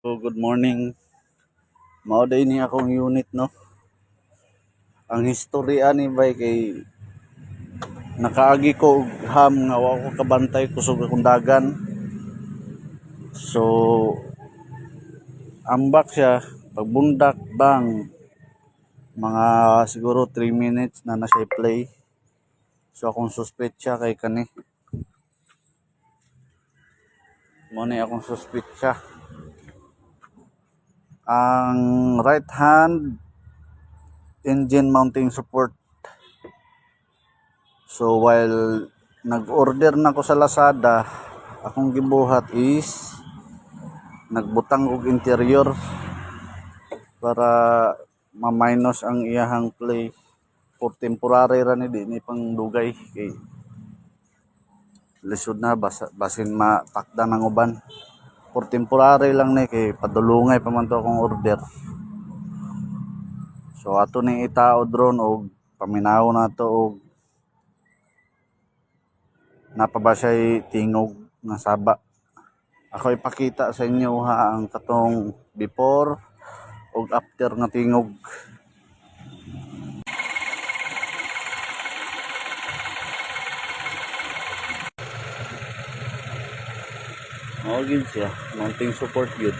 So, good morning. Mao day ni akong unit no. Ang historya ni bay kay nakaagi ko og ham nga wa ko kabantay kusog akong dagan. So ambak siya pagbundak bang mga siguro 3 minutes na siya play. So akong suspect siya kay kani. Mo ni akong suspect siya. Ang right hand engine mounting support. So while nag-order na ko sa Lazada, akong gibuhat is nagbutang og interior para ma-minus ang iyahang play for temporary ra ni di ni pang dugay kay lisod na basin matakda ng uban. For temporary lang ni kay padulungay pa man to akong order. So ato ning itao drone og paminaw na to og napaba siya'y tingog nga saba. Ako ipakita sa inyo ha ang katong before ug after nga tingog. Mao gid siya, mounting support gyud.